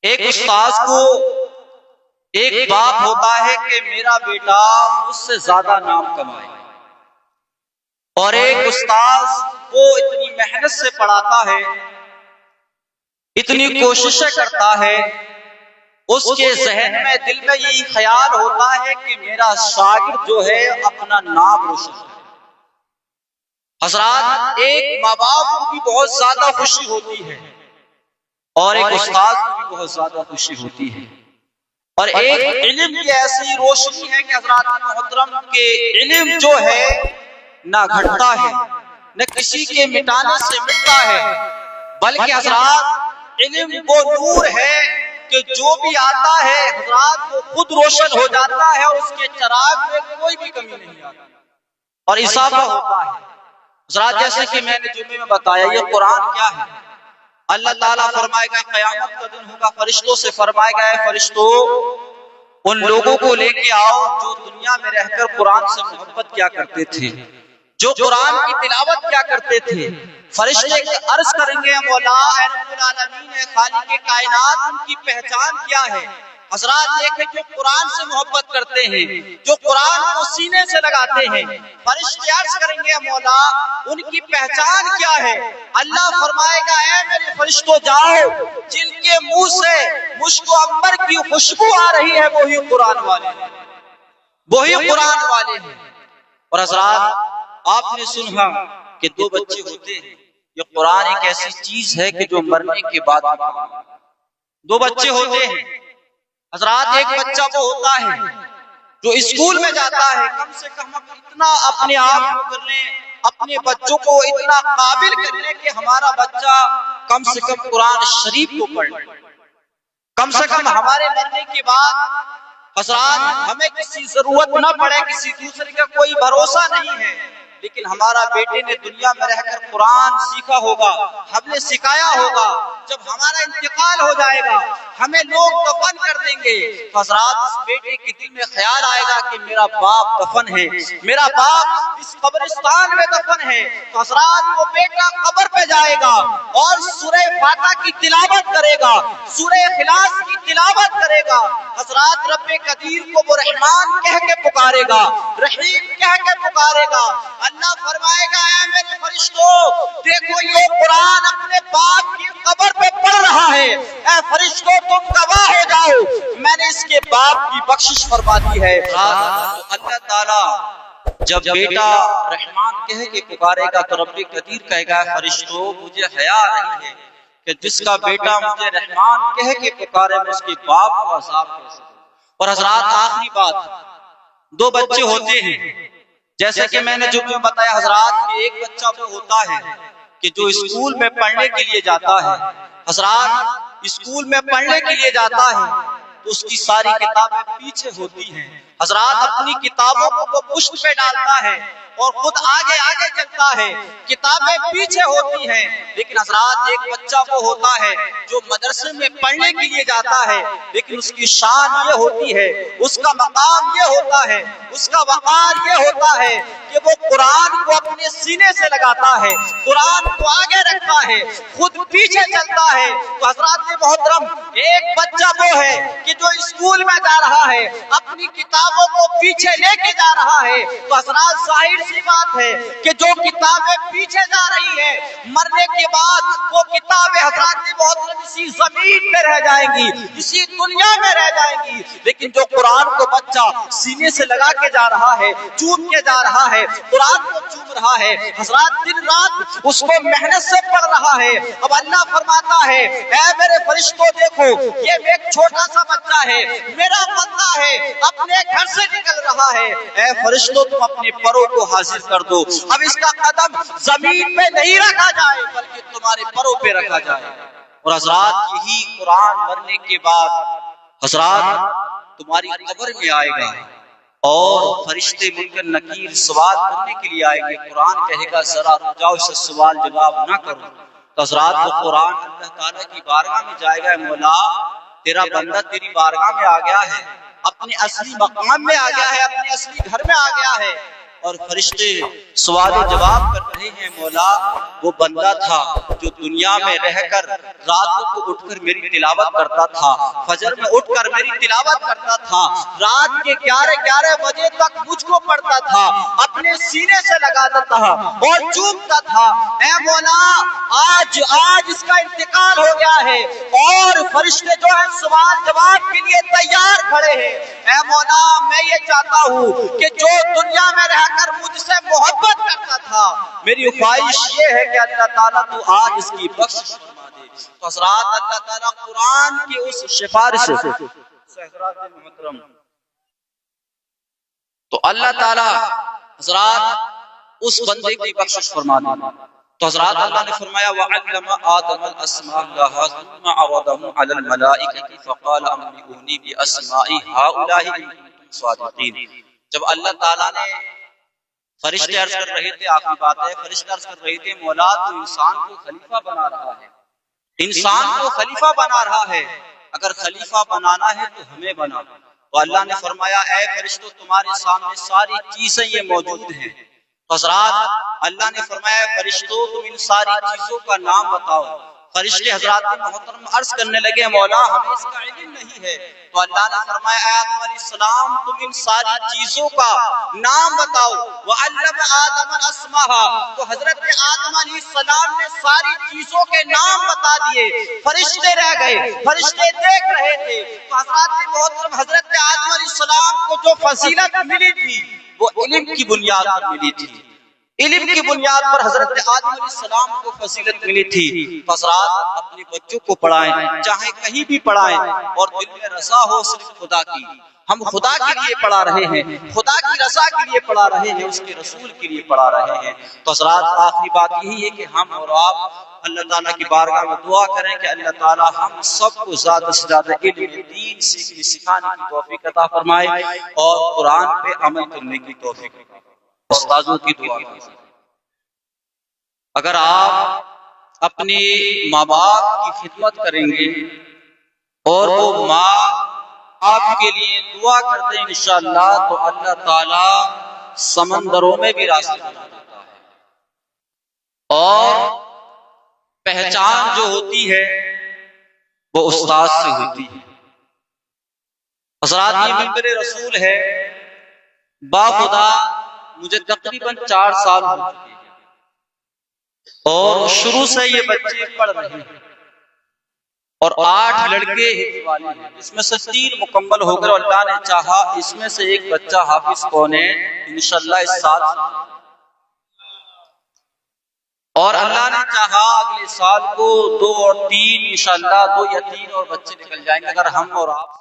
ایک استاذ کو ایک باپ ہوتا ہے کہ میرا بیٹا مجھ سے زیادہ نام کمائے، اور ایک استاذ وہ اتنی محنت سے پڑھاتا ہے، اتنی کوششیں کرتا ہے، اس کے ذہن میں دل میں یہی خیال ہوتا ہے کہ میرا شاگرد جو ہے اپنا نام روشن کرے۔ حضرات، ایک ماں باپ کو بھی بہت زیادہ خوشی ہوتی ہے اور ایک استاذ کو بھی بہت زیادہ خوشی ہوتی ہے، اور ایک علم کی ایسی روشنی ہے کہ حضرات محترم کے علم جو ہے نہ گھٹتا ہے نہ کسی کے مٹانے سے مٹتا ہے، بلکہ حضرات علم وہ نور ہے کہ جو بھی آتا ہے حضرات وہ خود روشن ہو جاتا ہے، اور اس کے چراغ میں کوئی بھی کمی نہیں آتی اور اضافہ ہوتا ہے۔ حضرات، جیسے کہ میں نے جمعے میں بتایا، یہ قرآن کیا ہے؟ اللہ تعالیٰ فرمائے گا قیامت کا دن ہوگا، فرشتوں سے فرمائے گا اے فرشتوں ان لوگوں کو لے کے آؤ جو دنیا میں رہ کر قرآن سے محبت کیا کرتے تھے، جو قرآن کی تلاوت کیا کرتے تھے۔ فرشتے عرض کریں گے مولا اے رب العالمین، اے خالق کائنات، ان کی پہچان کیا ہے؟ حضرات دیکھیں، جو قرآن سے محبت کرتے ہیں، جو قرآن کو سینے سے لگاتے ہیں، فرشتے عرض کریں گے مولا ان کی پہچان کیا ہے؟ اللہ فرمائے گا اے میرے فرشتوں جاؤ، جن کے منہ سے مشک و عنبر کی خوشبو آ رہی ہے وہی قرآن والے ہیں، وہی قرآن والے ہیں۔ اور حضرات آپ نے سنا کہ دو بچے ہوتے ہیں، یہ قرآن ایک ایسی چیز ہے کہ جو مرنے کے بعد دو بچے ہوتے ہیں۔ حضرات ایک بچہ وہ ہوتا ہے جو اسکول میں جاتا ہے، کم سے کم اتنا اپنے آپ کو کر لیں، اپنے بچوں کو اتنا قابل کر لیں کہ ہمارا بچہ کم سے کم قرآن شریف کو پڑھ لے، کم سے کم ہمارے مرنے کے بعد حضرات ہمیں کسی ضرورت نہ پڑے، کسی دوسرے کا کوئی بھروسہ نہیں ہے، لیکن ہمارا بیٹے نے دنیا میں رہ کر قرآن سیکھا ہوگا، ہم نے سکھایا ہوگا، جب ہمارا انتقال ہو جائے گا ہمیں لوگ دفن کر دیں گے، حضرات اس بیٹے کے دل میں خیال آئے گا کہ میرا باپ دفن ہے، میرا باپ اس قبرستان میں دفن ہے، تو حضرات وہ بیٹا قبر پہ جائے گا اور سورہ فاتحہ کی تلاوت کرے گا، سورہ اخلاص کی تلاوت کرے گا۔ حضرات رب قدیر کو وہ رحمان کہہ کے پکارے گا، رحیم کہہ کے پکارے گا۔ اللہ فرمائے گا اے میرے فرشتوں دیکھو یہ قرآن اپنے باپ کی قبر پہ پڑھ رہا ہے، اے فرشتوں تم گواہ ہو جاؤ، میں نے اس کے باپ کی بخشش فرما دی ہے۔ اللہ تعالیٰ جب بیٹا رحمان کہہ کے پکارے گا تو رب قدیر کہے گا فرشتوں مجھے حیا آ رہی ہے کہ جس کا بیٹا مجھے رحمان کہہ کے پکارے میں اس کے باپ کو عذاب کیسے دوں۔ اور حضرات آخری بات، دو بچے ہوتے ہیں، جیسے کہ میں نے جو بتایا حضرات کہ ایک بچہ وہ ہوتا ہے کہ جو اسکول میں پڑھنے کے لیے جاتا ہے، حضرات اسکول میں پڑھنے کے لیے جاتا ہے تو اس کی ساری کتابیں پیچھے ہوتی ہیں، حضرات اپنی کتابوں کو وہ پشت پہ ڈالتا ہے اور خود آگے آگے چلتا ہے، کتابیں پیچھے ہوتی ہیں، لیکن حضرات ایک بچہ وہ ہوتا ہے جو مدرسے میں پڑھنے کے لیے جاتا ہے، لیکن اس کی شان یہ ہوتی ہے، اس کا مقام یہ ہوتا ہے، اس کا وقار یہ ہوتا ہے کہ وہ قرآن کو اپنے سینے سے لگاتا ہے، قرآن کو آگے رکھتا ہے، خود پیچھے چلتا ہے۔ تو حضرات محترم ایک بچہ وہ ہے کہ جو اسکول میں جا رہا ہے اپنی کتابوں کو پیچھے لے کے جا رہا ہے، تو حضرات ظاہر سی بات ہے کہ جو کتابیں پیچھے جا رہی ہے مرنے کے بعد وہ کتابیں حضرات محترم اسی زمین پہ رہ جائیں گی، اسی دنیا میں رہ جائیں گی، لیکن جو قرآن کو بچہ سینے سے لگا کے جا رہا ہے، چوم کے جا رہا ہے، قرآن کو چوم رہا ہے، حضرات دن رات اس کو محنت سے پڑھ رہا ہے۔ اب اللہ فرماتا ہے اے میرے فرشتوں دیکھو یہ ایک چھوٹا سا بچہ ہے، میرا بندہ ہے، اپنے گھر سے نکل رہا ہے، اے فرشتوں تم اپنے پروں کو حاضر کر دو، اب اس کا قدم زمین پہ نہیں رکھا جائے بلکہ تمہارے پروں پہ رکھا جائے۔ اور حضرات یہی قرآن مرنے کے بعد حضرات تمہاری قبر میں آئے گا اور فرشتے منکر نکیر سوال کرنے کے لیے آئیں گے، قرآن کہے گا ذرا جاؤ اسے سوال جواب نہ کرو، تو حضرات وہ قرآن اللہ تعالیٰ کی بارگاہ میں جائے گا، مولا تیرا بندہ تیری بارگاہ میں آ گیا ہے، اپنے اصلی مقام میں آ گیا ہے، اپنے اصلی گھر میں آ گیا ہے، اور فرشتے سوال و جواب کر رہے ہیں، مولا وہ بندہ تھا جو دنیا میں رہ کر راتوں کو اٹھ کر میری تلاوت کرتا تھا، فجر میں اٹھ کر میری تلاوت کرتا تھا، رات کے 11 بجے تک مجھ کو پڑھتا تھا، اپنے سینے سے لگاتا تھا اور چومتا تھا۔ اے مولا آج اس کا انتقال ہو گیا ہے اور فرشتے جو ہے سوال جواب کے لیے تیار کھڑے ہیں۔ اے مولا میں یہ چاہتا ہوں کہ جو دنیا میں رہ کر مجھ سے محبت کرتا تھا، میری خواہش یہ ہے کہ اللہ تعالیٰ تو آج اس کی بخشش فرما دے۔ تو حضرات اللہ تعالیٰ قرآن کی اس سفارش سے حضرات محترم، تو اللہ تعالیٰ حضرات اس بندے کی بخشش فرما دے۔ تو حضرات اللہ نے فرمایا وَعَلَّمَ آدَمَ الْأَسْمَاءَ كُلَّهَا ثُمَّ عَرَضَهُمْ عَلَى الْمَلَائِكَةِ فَقَالَ أَنبِئُونِي بِأَسْمَاءِ هَؤُلَاءِ إِن كُنتُمْ صَادِقِينَ۔ جب اللہ تعالیٰ نے فرشتے عرض کر رہے تھے، آخری بات ہے، فرشتے عرض کر رہے تھے مولا تو انسان کو خلیفہ بنا رہا ہے، انسان کو خلیفہ بنا رہا ہے، اگر خلیفہ بنانا ہے تو ہمیں بنا۔ تو اللہ نے فرمایا اے فرشتوں تمہارے سامنے ساری چیزیں یہ موجود ہیں۔ حضرات اللہ نے فرمایا فرشتوں تم ان ساری چیزوں کا نام بتاؤ۔ فرشتے حضرات محترم عرض کرنے لگے مولا ہمیں اس کا علم نہیں ہے۔ تو اللہ نے فرمایا اے آدم علیہ السلام تم ان ساری چیزوں کا نام بتاؤ۔ وَعَلَّمَ آدَمَ الْأَسْمَاءَ، تو حضرت آدم علیہ السلام نے ساری چیزوں کے نام بتا دیے، فرشتے رہ گئے، فرشتے دیکھ رہے تھے۔ تو حضرات محترم حضرت آدم علیہ السلام کو جو فضیلت ملی تھی وہ علم کی بنیاد پر ملی تھی، علم کی بنیاد پر حضرت آدم علیہ السلام کو فضیلت ملی تھی۔ حضرات اپنے بچوں کو پڑھائیں، چاہے کہیں بھی پڑھائیں، اور دل میں رضا ہو صرف خدا کی، ہم خدا کے لیے پڑھا رہے ہیں، خدا کی رضا کے لیے پڑھا رہے ہیں، اس کے رسول کے لیے پڑھا رہے ہیں۔ تو حضرات آخری بات یہی ہے کہ ہم اور آپ اللہ تعالیٰ کی بارگاہ میں دعا کریں کہ اللہ تعالیٰ ہم سب کو زیادہ سے زیادہ علم دین سیکھنے سکھانے کی توفیق عطا فرمائے اور قرآن پہ عمل کرنے کی توفیق عطا فرمائے۔ استاذوں کی دعا کیجیے، اگر آپ اپنے ماں باپ کی خدمت کریں گے اور وہ ماں آپ کے لیے دعا کرتے ہیں انشاءاللہ تو اللہ تعالیٰ سمندروں میں بھی راستے بنا دیتا ہے، اور پہچان جو ہوتی ہے وہ استاد سے ہوتی ہے۔ حضرات یہ منبر رسول ہے، باخدا مجھے تقریباً 4 سال ہو چکے ہیں اور شروع سے یہ بچے پڑھ رہے ہیں، اور 8 لڑکے حفظ والے ہیں، اس میں سے 3 مکمل ہو کر اللہ نے چاہا اس میں سے ایک بچہ حافظ ہونے انشاءاللہ اس سال سے، اور اللہ نے چاہا اگلے سال کو 2 اور 3 انشاءاللہ 2 یا 3 اور بچے نکل جائیں گے اگر ہم اور آپ